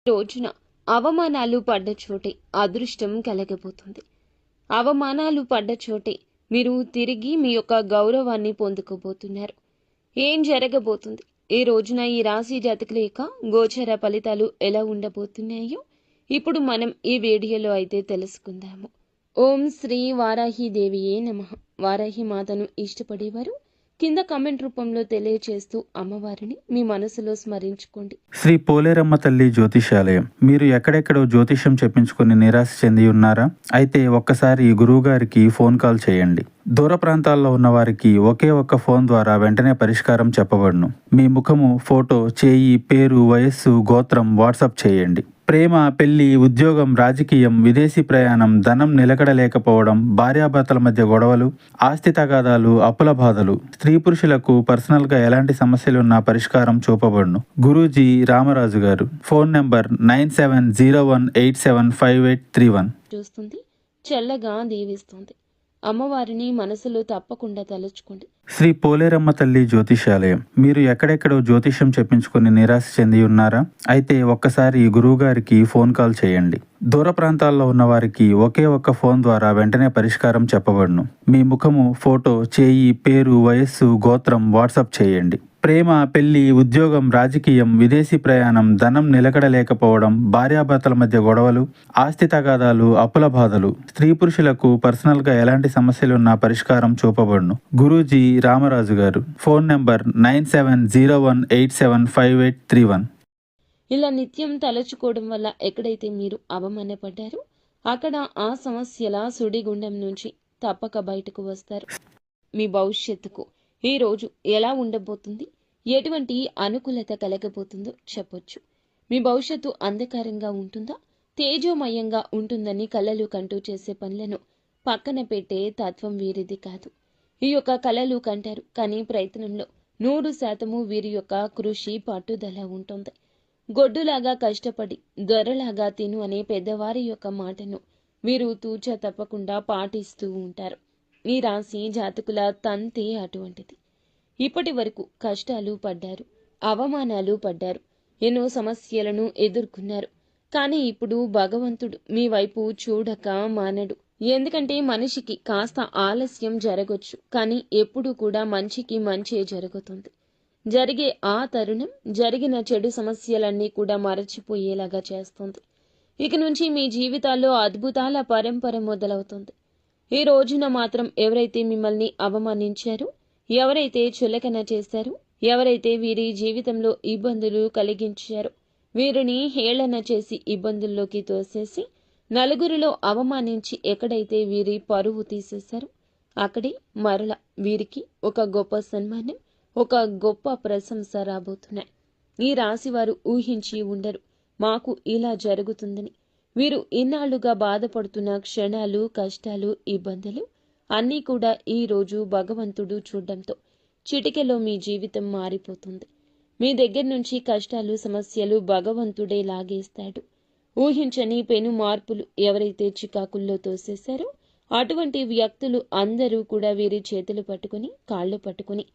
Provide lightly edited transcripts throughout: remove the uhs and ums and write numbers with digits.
రోజున అవమానాలు పడ్డ చోటే అదృష్టం కలగబోతుంది. అవమానాలు పడ్డ చోటే మీరు తిరిగి మీ యొక్క గౌరవాన్ని పొందుకోబోతున్నారు. ఏం జరగబోతుంది, ఈ రోజున ఈ రాశి జాతకుల యొక్క గోచర ఫలితాలు ఎలా ఉండబోతున్నాయో ఇప్పుడు మనం ఈ వీడియోలో అయితే తెలుసుకుందాము. ఓం శ్రీ వారాహి దేవియే నమః. వారాహి మాతను ఇష్టపడేవారు కింద కామెంట్ రూపంలో తెలియచేస్తూ అమ్మవారిని మీ మనసులో స్మరించుకోండి. శ్రీ పోలేరమ్మ తల్లి జ్యోతిషాలయం. మీరు ఎక్కడెక్కడో జ్యోతిష్యం చెప్పించుకుని నిరాశ చెంది ఉన్నారా? అయితే ఒక్కసారి గురువు గారికి ఫోన్ కాల్ చేయండి. దూర ప్రాంతాల్లో ఉన్న వారికి ఒకే ఒక్క ఫోన్ ద్వారా వెంటనే పరిష్కారం చెప్పబడును. మీ ముఖము, ఫోటో, చేయి, పేరు, వయస్సు, గోత్రం వాట్సాప్ చేయండి. ప్రేమ, పెళ్లి, ఉద్యోగం, రాజకీయం, విదేశీ ప్రయాణం, ధనం నిలకడలేకపోవడం, భార్యాభర్తల మధ్య గొడవలు, ఆస్తి తగాదాలు, అప్పుల బాధలు, స్త్రీ పురుషులకు పర్సనల్గా ఎలాంటి సమస్యలున్నా పరిష్కారం చూపబడును. గురూజీ రామరాజు గారు. Phone number 9701875831. చూస్తుంది, చల్లగా దీవిస్తుంది. అమ్మవారిని మనసులో తప్పకుండా తలుచుకోండి. శ్రీ పోలేరమ్మ తల్లి జ్యోతిషాలయం. మీరు ఎక్కడెక్కడో జ్యోతిష్యం చెప్పించుకుని నిరాశ చెంది ఉన్నారా? అయితే ఒక్కసారి గురువు గారికి ఫోన్ కాల్ చేయండి. దూర ప్రాంతాల్లో ఉన్న వారికి ఒకే ఒక్క ఫోన్ ద్వారా వెంటనే పరిష్కారం చెప్పబడును. మీ ముఖము, ఫోటో, చేయి, పేరు, వయస్సు, గోత్రం వాట్సాప్ చేయండి. ప్రేమ, పెళ్లి, ఉద్యోగం, రాజకీయం, విదేశీ ప్రయాణం, ధనం నిలకడలేకపోవడం, భార్యాభర్తల మధ్య గొడవలు, ఆస్తి తగాదాలు, అప్పుల బాధలు, స్త్రీ పురుషులకు పర్సనల్గా ఎలాంటి సమస్యలున్నా పరిష్కారం చూపబడును. గురూజీ రామరాజు గారు. Phone number 9701875831. ఇలా నిత్యం తలచుకోవడం వల్ల ఎక్కడైతే మీరు అవమానపడ్డారో అక్కడ ఆ సమస్యల సుడిగుండం నుంచి తప్పక బయటకు వస్తారు. మీ భవిష్యత్తుకు ఈ రోజు ఎలా ఉండబోతుంది, ఎటువంటి అనుకూలత కలగబోతుందో చెప్పొచ్చు. మీ భవిష్యత్తు అంధకారంగా ఉంటుందా, తేజోమయంగా ఉంటుందని కలలు కంటూ చేసే పనులను పక్కన పెట్టే తత్వం వీరిది కాదు. ఈ యొక్క కలలు కంటారు, కానీ ప్రయత్నంలో 100% వీరి యొక్క కృషి పట్టుదల ఉంటుంది. గొడ్డులాగా కష్టపడి దొరలాగా తిను అనే పెద్దవారి యొక్క మాటను వీరు తూచా తప్పకుండా పాటిస్తూ ఉంటారు. ఈ రాశి జాతకుల తంతే అటువంటిది. ఇప్పటి వరకు కష్టాలు పడ్డారు, అవమానాలు పడ్డారు, ఎన్నో సమస్యలను ఎదుర్కొన్నారు. కానీ ఇప్పుడు భగవంతుడు మీ వైపు చూడక మానడు. ఎందుకంటే మనిషికి కాస్త ఆలస్యం జరగొచ్చు, కానీ ఎప్పుడు కూడా మంచికి మంచే జరుగుతుంది. జరిగే ఆ తరుణం జరిగిన చెడు సమస్యలన్నీ కూడా మరచిపోయేలాగా చేస్తుంది. ఇక నుంచి మీ జీవితాల్లో అద్భుతాల పరంపర మొదలవుతుంది. ఈ రోజున మాత్రం ఎవరైతే మిమ్మల్ని అవమానించారో, ఎవరైతే చులకన చేశారో, ఎవరైతే వీరి జీవితంలో ఇబ్బందులు కలిగించారో, వీరిని హేళన చేసి ఇబ్బందుల్లోకి తోసేసి నలుగురిలో అవమానించి ఎక్కడైతే వీరి పరువు తీసేశారో అక్కడే మరల వీరికి ఒక గొప్ప సన్మానం, ఒక గొప్ప ప్రశంస రాబోతున్నాయి. ఈ రాశివారు ఊహించి ఉండరు మాకు ఇలా జరుగుతుందని. వీరు ఇన్నాళ్లుగా బాధపడుతున్న క్షణాలు, కష్టాలు, ఇబ్బందులు అన్నీ కూడా ఈ రోజు భగవంతుడు చూడడంతో చిటికెలో మీ జీవితం మారిపోతుంది. మీ దగ్గర నుంచి కష్టాలు, సమస్యలు భగవంతుడే లాగేస్తాడు. ఊహించని పెను మార్పులు ఎవరైతే చికాకుల్లో తోసేశారో అటువంటి వ్యక్తులు అందరూ కూడా వీరి చేతులు పట్టుకుని, కాళ్ళు పట్టుకుని,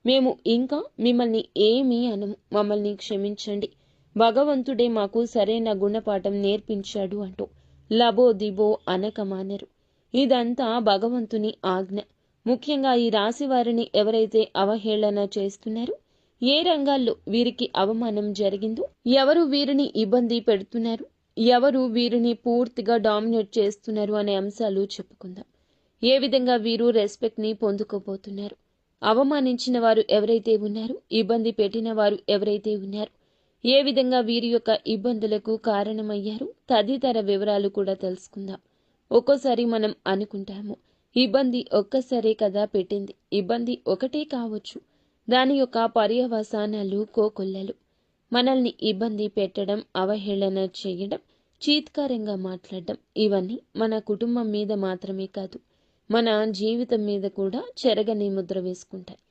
మేము ఇంకా మిమ్మల్ని ఏమీ అనము, మమ్మల్ని క్షమించండి, భగవంతుడే మాకు సరైన గుణపాఠం నేర్పించాడు అంటూ లబో దిబో అనక మానరు. ఇదంతా భగవంతుని ఆజ్ఞ. ముఖ్యంగా ఈ రాశి వారిని ఎవరైతే అవహేళన చేస్తున్నారో, ఏ రంగాల్లో వీరికి అవమానం జరిగిందో, ఎవరు వీరిని ఇబ్బంది పెడుతున్నారు, ఎవరు వీరిని పూర్తిగా డామినేట్ చేస్తున్నారు అనే అంశాలు చెప్పుకుందాం. ఏ విధంగా వీరు రెస్పెక్ట్ని పొందుకోబోతున్నారు, అవమానించిన వారు ఎవరైతే ఉన్నారు, ఇబ్బంది పెట్టిన వారు ఎవరైతే ఉన్నారు, ఏ విధంగా వీరి యొక్క ఇబ్బందులకు కారణమయ్యారు తదితర వివరాలు కూడా తెలుసుకుందాం. ఒక్కోసారి మనం అనుకుంటాము, ఇబ్బంది ఒక్కసారే కదా పెట్టింది, ఇబ్బంది ఒకటే కావచ్చు, దాని యొక్క పర్యవసానాలు కోకొల్లలు. మనల్ని ఇబ్బంది పెట్టడం, అవహేళన చేయడం, చీత్కారంగా మాట్లాడడం, ఇవన్నీ మన కుటుంబం మీద మాత్రమే కాదు, మన జీవితం మీద కూడా చెరగని ముద్ర వేసుకుంటాయి.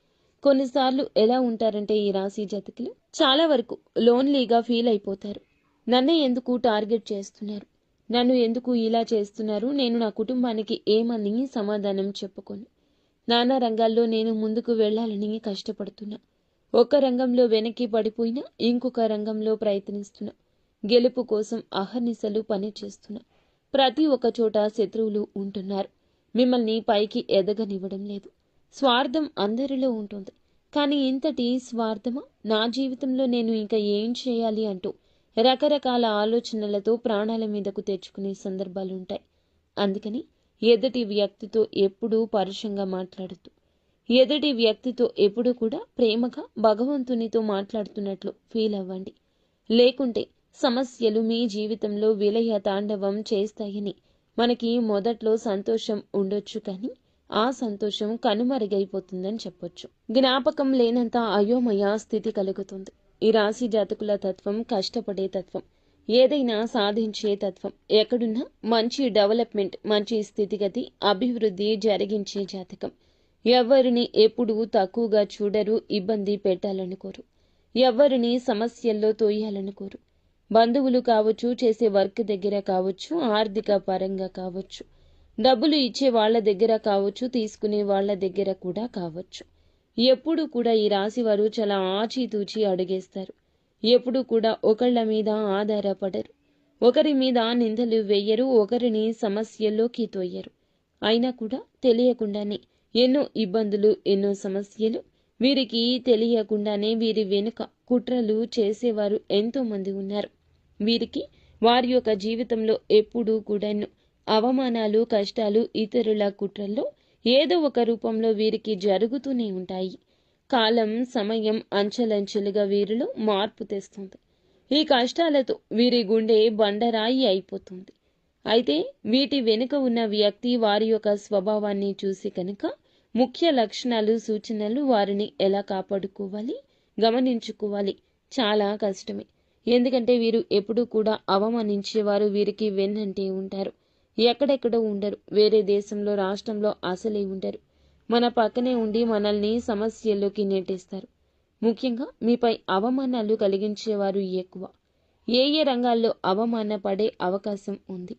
కొన్నిసార్లు ఎలా ఉంటారంటే ఈ రాశి జాతకులు చాలా వరకు లోన్లీగా ఫీల్ అయిపోతారు. నన్నే ఎందుకు టార్గెట్ చేస్తున్నారు, నన్ను ఎందుకు ఇలా చేస్తున్నారు, నేను నా కుటుంబానికి ఏమని సమాధానం చెప్పుకోను. నానా రంగాల్లో నేను ముందుకు వెళ్ళాలని కష్టపడుతున్నా, ఒక రంగంలో వెనక్కి పడిపోయినా ఇంకొక రంగంలో ప్రయత్నిస్తున్నా. గెలుపు కోసం అహర్నిశలు పనిచేస్తున్న ప్రతి ఒక్క చోట శత్రువులు ఉంటున్నారు. మిమ్మల్ని పైకి ఎదగనివ్వడం లేదు. స్వార్థం అందరిలో ఉంటుంది. కానీ ఇంతటి స్వార్థమా? నా జీవితంలో నేను ఇంకా ఏం చేయాలి అంటూ రకరకాల ఆలోచనలతో ప్రాణాల మీదకు తెచ్చుకునే సందర్భాలుంటాయి. అందుకని ఎదుటి వ్యక్తితో ఎప్పుడూ పరుషంగా మాట్లాడుతూ, ఎదుటి వ్యక్తితో ఎప్పుడూ కూడా ప్రేమగా భగవంతునితో మాట్లాడుతున్నట్లు ఫీల్ అవ్వండి. లేకుంటే సమస్యలు మీ జీవితంలో విలయ తాండవం చేస్తాయని మనకి మొదట్లో సంతోషం ఉండొచ్చు, కానీ ఆ సంతోషం కనుమరుగైపోతుందని చెప్పొచ్చు. జ్ఞాపకం లేనంత అయోమయ స్థితి కలుగుతుంది. ఈ రాశి జాతకుల తత్వం కష్టపడే తత్వం, ఏదైనా సాధించే తత్వం. ఎక్కడున్నా మంచి డెవలప్మెంట్, మంచి స్థితిగతి, అభివృద్ధి జరిగించే జాతకం. ఎవరిని ఎప్పుడూ తక్కువగా చూడరు, ఇబ్బంది పెట్టాలనుకోరు. ఎవరిని సమస్యల్లో తోయాలనుకోరు. బంధువులు కావచ్చు, చేసే వర్క్ దగ్గర కావచ్చు, ఆర్థిక పరంగా కావచ్చు, డబ్బులు ఇచ్చే వాళ్ళ దగ్గర కావచ్చు, తీసుకునే వాళ్ళ దగ్గర కూడా కావచ్చు. ఎప్పుడు కూడా ఈ రాశి వారు చాలా ఆచితూచి అడుగేస్తారు. ఎప్పుడు కూడా ఒకళ్ళ మీద ఆధారపడరు. ఒకరి మీద నిందలు వేయరు, ఒకరిని సమస్యల్లోకి తోయరు. అయినా కూడా తెలియకుండానే ఎన్నో ఇబ్బందులు, ఎన్నో సమస్యలు. వీరికి తెలియకుండానే వీరి వెనుక కుట్రలు చేసేవారు ఎంతో మంది ఉన్నారు. వీరికి వారి యొక్క జీవితంలో ఎప్పుడూ కూడా అవమానాలు, కష్టాలు, ఇతరుల కుట్రల్లో ఏదో ఒక రూపంలో వీరికి జరుగుతూనే ఉంటాయి. కాలం, సమయం అంచెలంచెలుగా వీరిలో మార్పు తెస్తుంది. ఈ కష్టాలతో వీరి గుండె బండరాయి అయిపోతుంది. అయితే వీటి వెనుక ఉన్న వ్యక్తి వారి యొక్క స్వభావాన్ని చూసి కనుక ముఖ్య లక్షణాలు, సూచనలు, వారిని ఎలా కాపాడుకోవాలి, గమనించుకోవాలి చాలా కష్టమే. ఎందుకంటే వీరు ఎప్పుడూ కూడా అవమానించేవారు వీరికి వెన్నంటే ఉంటారు. ఎక్కడెక్కడో ఉండరు. వేరే దేశంలో, రాష్ట్రంలో అసలే ఉండరు. మన పక్కనే ఉండి మనల్ని సమస్యల్లోకి నెట్టేస్తారు. ముఖ్యంగా మీపై అవమానాలు కలిగించేవారు ఎక్కువ. ఏ ఏ రంగాల్లో అవమాన పడే అవకాశం ఉంది.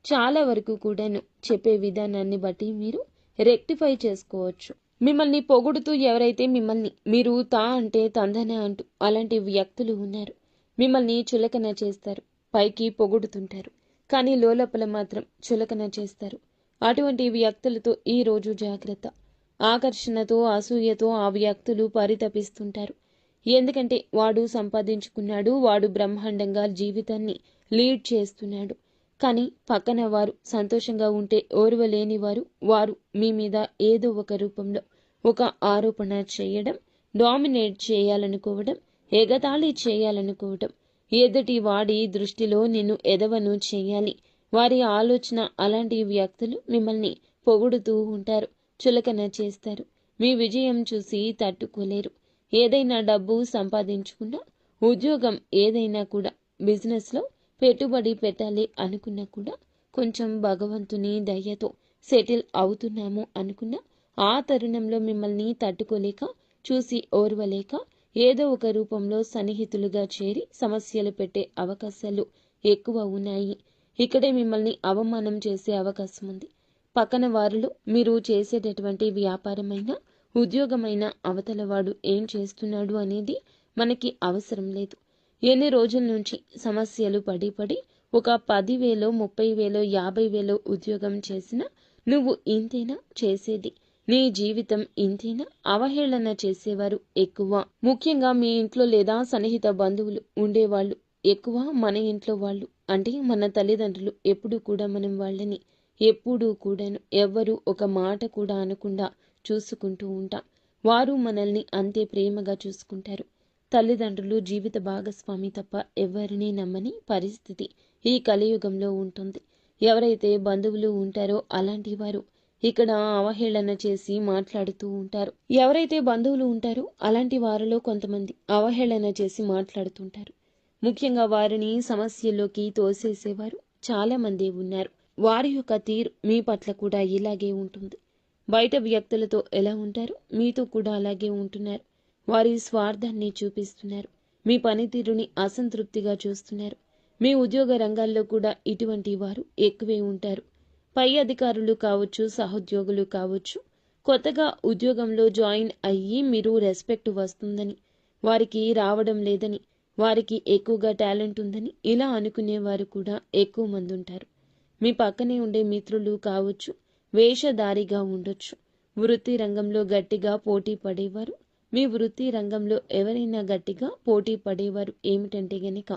చాలా వరకు కూడాను చెప్పే విధానాన్ని బట్టి మీరు రెక్టిఫై చేసుకోవచ్చు. మిమ్మల్ని పొగుడుతూ ఎవరైతే మిమ్మల్ని మీరు తా అంటే తందన అంటూ అలాంటి వ్యక్తులు ఉన్నారు. మిమ్మల్ని చులకన చేస్తారు, పైకి పొగుడుతుంటారు, కానీ లోలోపల మాత్రం చులకన చేస్తారు. అటువంటి వ్యక్తులతో ఈ రోజు జాగ్రత్త. ఆకర్షణతో, అసూయతో ఆ వ్యక్తులు పరితపిస్తుంటారు. ఎందుకంటే వాడు సంపాదించుకున్నాడు, వాడు బ్రహ్మాండంగా జీవితాన్ని లీడ్ చేస్తున్నాడు. కానీ పక్కన వారు సంతోషంగా ఉంటే ఓర్వలేని వారు మీ మీద ఏదో ఒక రూపంలో ఒక ఆరోపణ చేయడం, డామినేట్ చేయాలనుకోవడం, ఎగతాళి చేయాలనుకోవడం, ఎదుటి వాడి దృష్టిలో నిన్ను ఎదవను చేయాలి. వారి ఆలోచన అలాంటి వ్యక్తులు మిమ్మల్ని పొగుడుతూ ఉంటారు, చులకన చేస్తారు. మీ విజయం చూసి తట్టుకోలేరు. ఏదైనా డబ్బు సంపాదించుకున్నా, ఉద్యోగం ఏదైనా కూడా, బిజినెస్లో పెట్టుబడి పెట్టాలి అనుకున్నా కూడా కొంచెం భగవంతుని దయతో సెటిల్ అవుతున్నాము అనుకున్నా ఆ తరుణంలో మిమ్మల్ని తట్టుకోలేక, చూసి ఓర్వలేక ఏదో ఒక రూపంలో సన్నిహితులుగా చేరి సమస్యలు పెట్టే అవకాశాలు ఎక్కువ ఉన్నాయి. ఇక్కడే మిమ్మల్ని అవమానం చేసే అవకాశం ఉంది. పక్కన వారిలో మీరు చేసేటటువంటి వ్యాపారమైనా, ఉద్యోగమైనా అవతలవాడు ఏం చేస్తున్నాడు అనేది మనకి అవసరం లేదు. ఎన్ని రోజుల నుంచి సమస్యలు పడి ఒక 10,000, 30,000, 50,000 ఉద్యోగం చేసినా నువ్వు ఇంతేనా చేసేది, నీ జీవితం ఇంతేనా, అవహేళన చేసేవారు ఎక్కువ. ముఖ్యంగా మీ ఇంట్లో లేదా సన్నిహిత బంధువులు ఉండేవాళ్ళు ఎక్కువ. మన ఇంట్లో వాళ్ళు అంటే మన తల్లిదండ్రులు ఎప్పుడూ కూడా మనం వాళ్ళని ఎప్పుడూ కూడాను ఎవ్వరూ ఒక మాట కూడా అనకుండా చూసుకుంటూ ఉంటాం. వారు మనల్ని అంతే ప్రేమగా చూసుకుంటారు. తల్లిదండ్రులు జీవిత భాగస్వామి తప్ప ఎవరినీ నమ్మని పరిస్థితి ఈ కలియుగంలో ఉంటుంది. ఎవరైతే బంధువులు ఉంటారో అలాంటి వారు ఇక్కడ అవహేళన చేసి మాట్లాడుతూ ఉంటారు. ఎవరైతే బంధువులు ఉంటారో అలాంటి వారిలో కొంతమంది అవహేళన చేసి మాట్లాడుతుంటారు. ముఖ్యంగా వారిని సమస్యల్లోకి తోసేసేవారు చాలా మంది ఉన్నారు. వారి యొక్క తీరు మీ పట్ల కూడా ఇలాగే ఉంటుంది. బయట వ్యక్తులతో ఎలా ఉంటారో మీతో కూడా అలాగే ఉంటున్నారు. వారి స్వార్థాన్ని చూపిస్తున్నారు. మీ పనితీరుని అసంతృప్తిగా చూస్తున్నారు. మీ ఉద్యోగ రంగాల్లో కూడా ఇటువంటి వారు ఎక్కువే ఉంటారు. పై అధికారులు కావచ్చు, సహోద్యోగులు కావచ్చు, కొత్తగా ఉద్యోగంలో జాయిన్ అయ్యి మీరు రెస్పెక్ట్ వస్తుందని, వారికి రావడం లేదని, వారికి ఎక్కువగా టాలెంట్ ఉందని ఇలా అనుకునేవారు కూడా ఎక్కువ మంది ఉంటారు. మీ పక్కనే ఉండే మిత్రులు కావచ్చు, వేషధారిగా ఉండొచ్చు. వృత్తి రంగంలో గట్టిగా పోటీ పడేవారు. మీ వృత్తి రంగంలో ఎవరైనా గట్టిగా పోటీ పడేవారు ఏమిటంటే గనక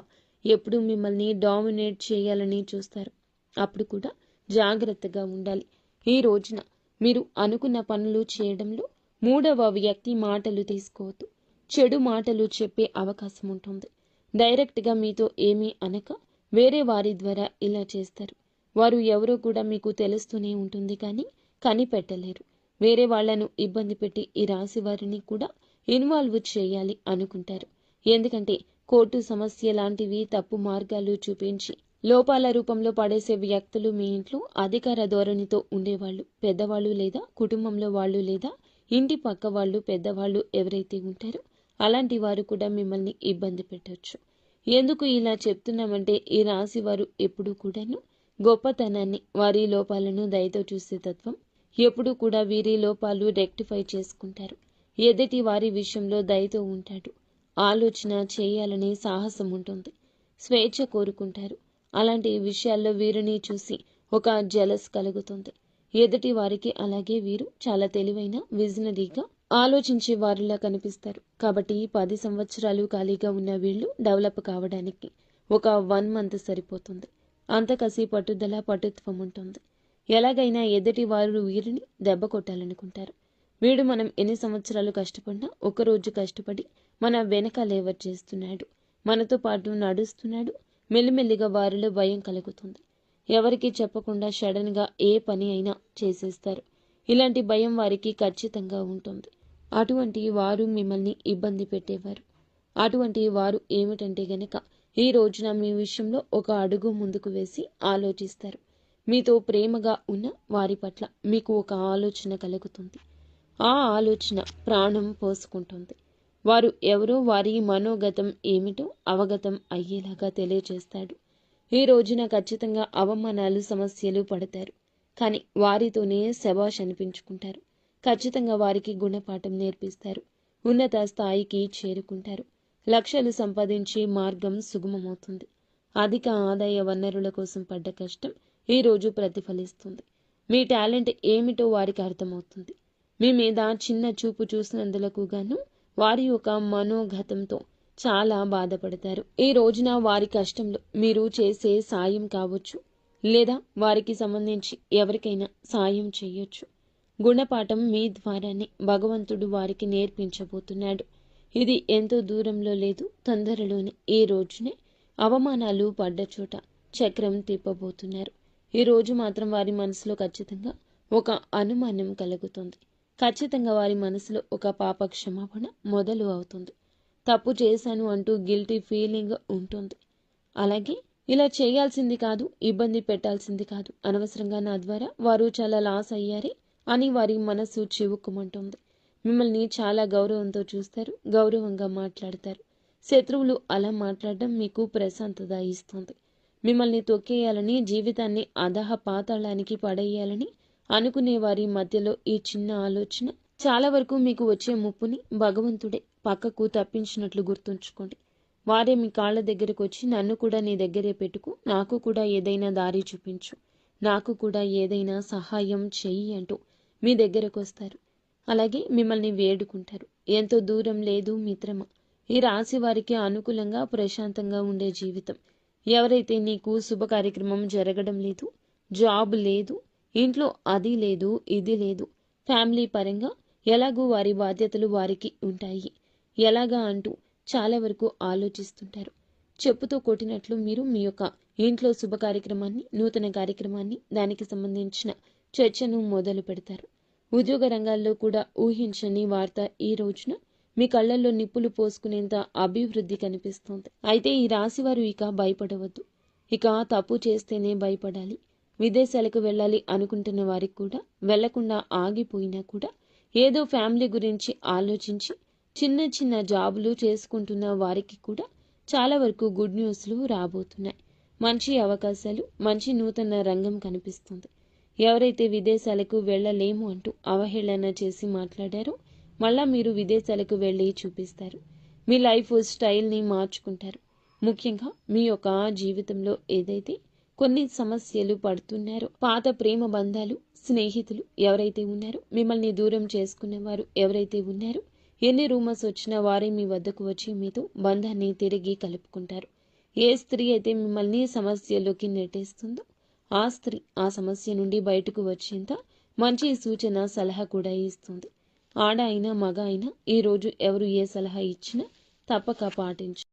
ఎప్పుడు మిమ్మల్ని డామినేట్ చేయాలని చూస్తారు. అప్పుడు కూడా జాగ్రత్తగా ఉండాలి. ఈ రోజున మీరు అనుకున్న పనులు చేయడంలో మూడవ వ్యక్తి మాటలు తీసుకోవద్దు. చెడు మాటలు చెప్పే అవకాశం ఉంటుంది. డైరెక్ట్గా మీతో ఏమీ అనక వేరే వారి ద్వారా ఇలా చేస్తారు. వారు ఎవరో కూడా మీకు తెలుస్తూనే ఉంటుంది, కానీ కనిపెట్టలేరు. వేరే వాళ్లను ఇబ్బంది పెట్టి ఈ రాశి వారిని కూడా ఇన్వాల్వ్ చేయాలి అనుకుంటారు. ఎందుకంటే కోర్టు సమస్య లాంటివి తప్పు మార్గాలు చూపించి లోపాల రూపంలో పడేసే వ్యక్తులు మీ ఇంట్లో అధికార ధోరణితో ఉండేవాళ్ళు, పెద్దవాళ్ళు లేదా కుటుంబంలో వాళ్ళు లేదా ఇంటి పక్క వాళ్ళు పెద్దవాళ్ళు ఎవరైతే ఉంటారో అలాంటి వారు కూడా మిమ్మల్ని ఇబ్బంది పెట్టవచ్చు. ఎందుకు ఇలా చెప్తున్నామంటే ఈ రాశి వారు ఎప్పుడూ కూడాను గొప్పతనాన్ని, వారి లోపాలను దయతో చూసే తత్వం, ఎప్పుడూ కూడా వీరి లోపాలు రెక్టిఫై చేసుకుంటారు. ఎదుటి వారి విషయంలో దయతో ఉంటాడు. ఆలోచన చేయాలనే సాహసం ఉంటుంది. స్వేచ్ఛ కోరుకుంటారు. అలాంటి విషయాల్లో వీరిని చూసి ఒక జెలస్ కలుగుతుంది. ఎదుటి వారికి అలాగే వీరు చాలా తెలివైన, విజనరీగా ఆలోచించే వారిలా కనిపిస్తారు. కాబట్టి 10 సంవత్సరాలు ఖాళీగా ఉన్న వీళ్ళు డెవలప్ కావడానికి ఒక 1 మంత్ సరిపోతుంది. అంత కసి, పట్టుదల, పటుత్వం ఉంటుంది. ఎలాగైనా ఎదుటి వారు వీరిని దెబ్బ కొట్టాలనుకుంటారు. వీడు మనం ఎన్ని సంవత్సరాలు కష్టపడినా ఒక్కరోజు కష్టపడి మన వెనక లేవర్ చేస్తున్నాడు, మనతో పాటు నడుస్తున్నాడు. మెల్లిమెల్లిగా వారిలో భయం కలుగుతుంది. ఎవరికి చెప్పకుండా సడన్గా ఏ పని అయినా చేసేస్తారు. ఇలాంటి భయం వారికి ఖచ్చితంగా ఉంటుంది. అటువంటి వారు మిమ్మల్ని ఇబ్బంది పెట్టేవారు. అటువంటి వారు ఏమిటంటే గనక ఈ రోజున మీ విషయంలో ఒక అడుగు ముందుకు వేసి ఆలోచిస్తారు. మీతో ప్రేమగా ఉన్న వారి పట్ల మీకు ఒక ఆలోచన కలుగుతుంది. ఆ ఆలోచన ప్రాణం పోసుకుంటుంది. వారు ఎవరో వారి మనోగతం ఏమిటో అవగతం అయ్యేలాగా తెలియజేస్తాడు. ఈ రోజున ఖచ్చితంగా అవమానాలు, సమస్యలు పడతారు. కానీ వారితోనే శబాష్ అనిపించుకుంటారు. ఖచ్చితంగా వారికి గుణపాఠం నేర్పిస్తారు. ఉన్నత స్థాయికి చేరుకుంటారు. లక్షలు సంపాదించే మార్గం సుగమమవుతుంది. అధిక ఆదాయ వనరుల కోసం పడ్డ కష్టం ఈ రోజు ప్రతిఫలిస్తుంది. మీ టాలెంట్ ఏమిటో వారికి అర్థమవుతుంది. మీ మీద చిన్న చూపు చూసినందులకు గాను వారి యొక్క మనోగతంతో చాలా బాధపడతారు. ఈ రోజున వారి కష్టంలో మీరు చేసే సాయం కావచ్చు, లేదా వారికి సంబంధించి ఎవరికైనా సాయం చేయొచ్చు. గుణపాఠం మీ ద్వారానే భగవంతుడు వారికి నేర్పించబోతున్నాడు. ఇది ఎంతో దూరంలో లేదు, తొందరలోనే ఈ రోజునే అవమానాలు పడ్డ చోట చక్రం తిప్పబోతున్నారు. ఈ రోజు మాత్రం వారి మనసులో ఖచ్చితంగా ఒక అనుమానం కలుగుతుంది. ఖచ్చితంగా వారి మనసులో ఒక పాప క్షమాపణ మొదలు అవుతుంది. తప్పు చేశాను అంటూ గిల్టీ ఫీలింగ్ ఉంటుంది. అలాగే ఇలా చేయాల్సింది కాదు, ఇబ్బంది పెట్టాల్సింది కాదు, అనవసరంగా నా ద్వారా వారు చాలా లాస్ అయ్యారే అని వారి మనసు చివుక్కుమంటుంది. మిమ్మల్ని చాలా గౌరవంతో చూస్తారు, గౌరవంగా మాట్లాడతారు. శత్రువులు అలా మాట్లాడడం మీకు ప్రశాంతత ఇస్తుంది. మిమ్మల్ని తొక్కేయాలని, జీవితాన్ని అధః పాతాళానికి పడేయాలని అనుకునే వారి మధ్యలో ఈ చిన్న ఆలోచన చాలా వరకు మీకు వచ్చే ముప్పుని భగవంతుడే పక్కకు తప్పించినట్లు గుర్తుంచుకోండి. వారే మీ కాళ్ళ దగ్గరకు వచ్చి నన్ను కూడా నీ దగ్గరే పెట్టుకు, నాకు కూడా ఏదైనా దారి చూపించు, నాకు కూడా ఏదైనా సహాయం చెయ్యి అంటూ మీ దగ్గరకు వస్తారు. అలాగే మిమ్మల్ని వేడుకుంటారు. ఎంతో దూరం లేదు మిత్రమా, ఈ రాశి వారికి అనుకూలంగా ప్రశాంతంగా ఉండే జీవితం. ఎవరైతే నీకు శుభ కార్యక్రమం జరగడం లేదు, జాబ్ లేదు, ఇంట్లో అది లేదు, ఇది లేదు, ఫ్యామిలీ పరంగా ఎలాగూ వారి బాధ్యతలు వారికి ఉంటాయి, ఎలాగా అంటూ చాలా వరకు ఆలోచిస్తుంటారు. చెప్పుతో కొట్టినట్లు మీరు మీ యొక్క ఇంట్లో శుభ కార్యక్రమాన్ని, నూతన కార్యక్రమాన్ని, దానికి సంబంధించిన చర్చను మొదలు పెడతారు. ఉద్యోగ రంగాల్లో కూడా ఊహించని వార్త ఈ రోజున మీ కళ్ళల్లో నిప్పులు పోసుకునేంత అభివృద్ధి కనిపిస్తోంది. అయితే ఈ రాశివారు ఇక భయపడవద్దు. ఇక తప్పు చేస్తేనే భయపడాలి. విదేశాలకు వెళ్ళాలి అనుకుంటున్న వారికి కూడా, వెళ్లకుండా ఆగిపోయినా కూడా ఏదో ఫ్యామిలీ గురించి ఆలోచించి చిన్న చిన్న జాబులు చేసుకుంటున్న వారికి కూడా చాలా వరకు గుడ్ న్యూస్లు రాబోతున్నాయి. మంచి అవకాశాలు, మంచి నూతన రంగం కనిపిస్తుంది. ఎవరైతే విదేశాలకు వెళ్ళలేము అంటూ అవహేళన చేసి మాట్లాడారో మళ్ళా మీరు విదేశాలకు వెళ్ళి చూపిస్తారు. మీ లైఫ్ స్టైల్ని మార్చుకుంటారు. ముఖ్యంగా మీ యొక్క జీవితంలో ఏదైతే కొన్ని సమస్యలు పడుతున్నారో, పాత ప్రేమ బంధాలు, స్నేహితులు ఎవరైతే ఉన్నారో, మిమ్మల్ని దూరం చేసుకునేవారు ఎవరైతే ఉన్నారో, ఎన్ని రూమర్స్ వచ్చినా వారే మీ వద్దకు వచ్చి మీతో బంధాన్ని తిరిగి కలుపుకుంటారు. ఏ స్త్రీ అయితే మిమ్మల్ని సమస్యలోకి నెట్టేస్తుందో ఆ స్త్రీ ఆ సమస్య నుండి బయటకు వచ్చేంత మంచి సూచన సలహా కూడా ఇస్తుంది. ఆడ అయినా మగ అయినా ఈరోజు ఎవరు ఏ సలహా ఇచ్చినా తప్పక పాటించు.